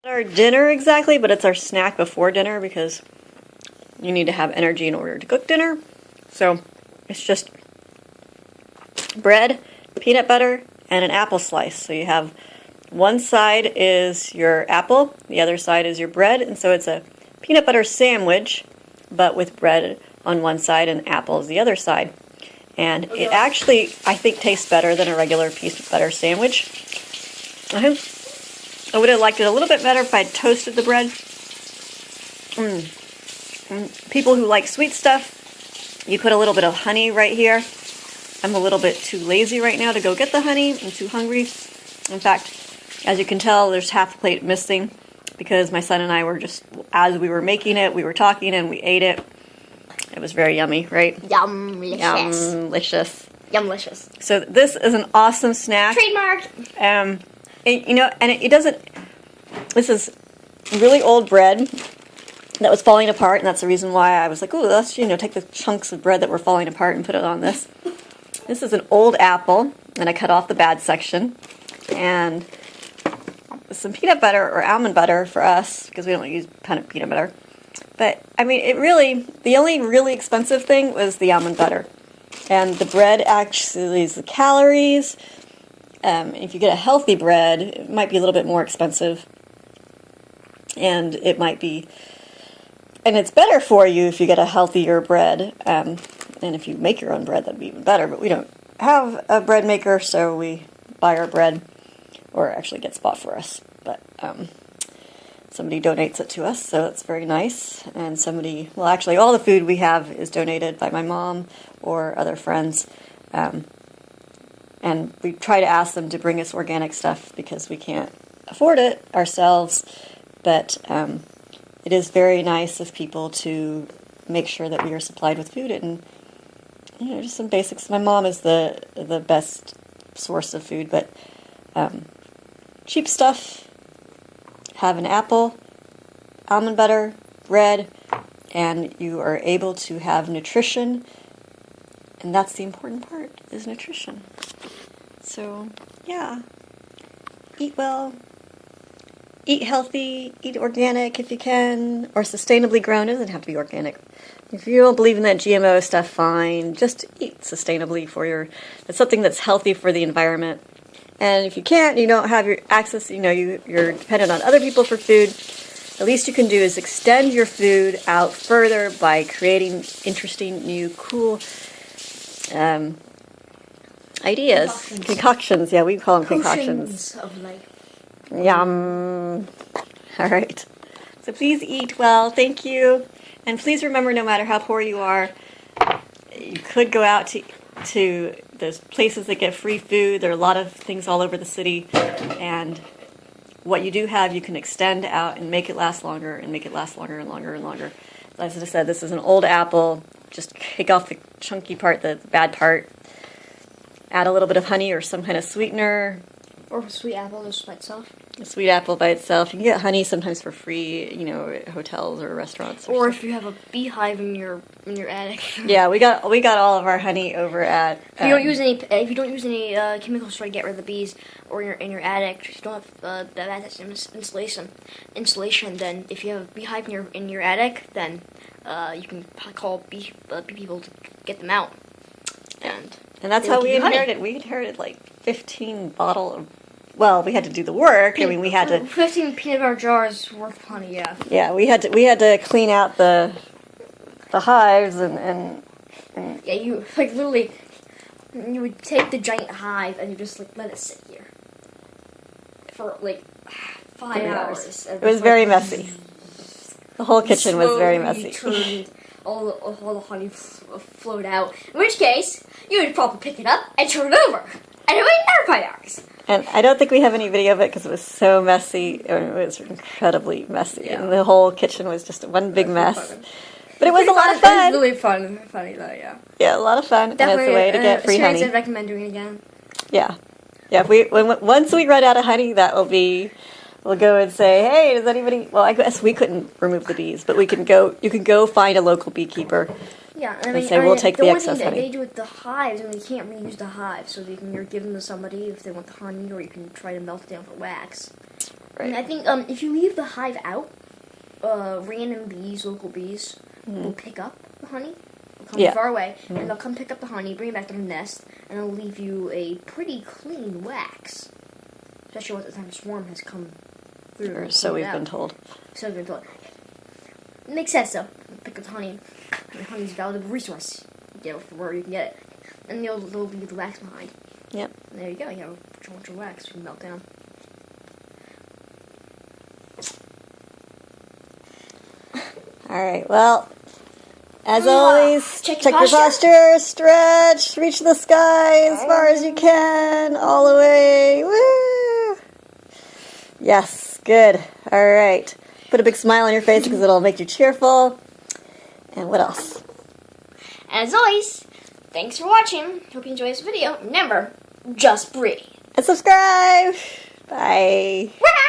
Our dinner exactly, but it's our snack before dinner because you need to have energy in order to cook dinner. So it's just bread, peanut butter, and an apple slice. So you have one side is your apple, the other side is your bread, and so it's a peanut butter sandwich, but with bread on one side and apples the other side. And it actually, I think, tastes better than a regular peanut butter sandwich. I would have liked it a little bit better if I had toasted the bread. People who like sweet stuff, you put a little bit of honey right here. I'm a little bit too lazy right now to go get the honey. I'm too hungry. In fact, as you can tell, there's half a plate missing because my son and I were just, as we were making it, we were talking and we ate it. It was very yummy, right? Yumlicious. Yumlicious. Yumlicious. So this is an awesome snack. Trademark. It doesn't, this is really old bread that was falling apart, and that's the reason why I was like, ooh, let's, take the chunks of bread that were falling apart and put it on this. This is an old apple, and I cut off the bad section, and some peanut butter or almond butter for us, because we don't use peanut butter. But, the only really expensive thing was the almond butter. And the bread actually is the calories. If you get a healthy bread, it might be a little bit more expensive. And it might be... And it's better for you if you get a healthier bread. And if you make your own bread, that'd be even better. But we don't have a bread maker, so we buy our bread. Or it actually gets bought for us. But somebody donates it to us, so it's very nice. And actually all the food we have is donated by my mom or other friends. And we try to ask them to bring us organic stuff because we can't afford it ourselves. But it is very nice of people to make sure that we are supplied with food and just some basics. My mom is the best source of food, but cheap stuff. Have an apple, almond butter, bread, and you are able to have nutrition. And that's the important part, is nutrition. So, yeah. Eat well. Eat healthy. Eat organic if you can. Or sustainably grown. It doesn't have to be organic. If you don't believe in that GMO stuff, fine. Just eat sustainably it's something that's healthy for the environment. And if you can't, you don't have your access, you're dependent on other people for food, the least you can do is extend your food out further by creating interesting, new, cool ideas. Concoctions. Yeah, we call them concoctions. Of life. Yum. All right. So please eat well. Thank you. And please remember, no matter how poor you are, you could go out to those places that get free food. There are a lot of things all over the city, and what you do have, you can extend out and make it last longer, and make it last longer and longer and longer. As I said, this is an old apple. Just take off the chunky part, the bad part. Add a little bit of honey or some kind of sweetener. Or a sweet apple just by itself. A sweet apple by itself. You can get honey sometimes for free, at hotels or restaurants. Or if you have a beehive in your attic. Yeah, we got all of our honey over at. If you don't use any chemicals to try to get rid of the bees, or in your attic, if you don't have that insulation. Then if you have a beehive in your attic, then you can call bee people to get them out. And that's how we inherited. We inherited like 15 Well, we had to do the work. We had to 15 peanut butter jars worth of honey. Yeah. Yeah, we had to clean out the hives and yeah, you literally you would take the giant hive and you just let it sit here for 5 hours. It was very messy. The whole kitchen was very messy. All the honey flowed out. In which case, you would probably pick it up and turn it over. And it would another 5 hours. And I don't think we have any video of it because it was so messy. It was incredibly messy. Yeah. And the whole kitchen was just one big mess. Fun. But it was a lot of fun. It was really funny though, yeah. Yeah, a lot of fun. Definitely, and it's a way to get free honey. I'd recommend doing it again. Yeah. Yeah, once we run out of honey, we'll go and say, hey, does anybody... Well, I guess we couldn't remove the bees, but you can go find a local beekeeper. Yeah, we'll take the excess honey. The only thing that they do with the hives, you can't reuse the hives, so you can either give them to somebody if they want the honey, or you can try to melt it down for wax. Right. And I think if you leave the hive out, random bees, local bees, will pick up the honey. They'll come far away, and they'll come pick up the honey, bring it back to their nest, and they'll leave you a pretty clean wax. Especially once the time swarm has come through. Or so we've been told. So we've been told. It makes sense, though. Pick up the honey. And honey's a valuable resource. You get it from where you can get it. And they'll leave the wax behind. Yep. And there you go. You have a bunch of wax you can melt down. All right. Well, as always, check your your posture, stretch, reach the sky as far as you can, all the way. Woo! Yes, good. All right. Put a big smile on your face because it'll make you cheerful. And what else? As always, thanks for watching. Hope you enjoyed this video. Remember, just breathe. And subscribe. Bye. Wow!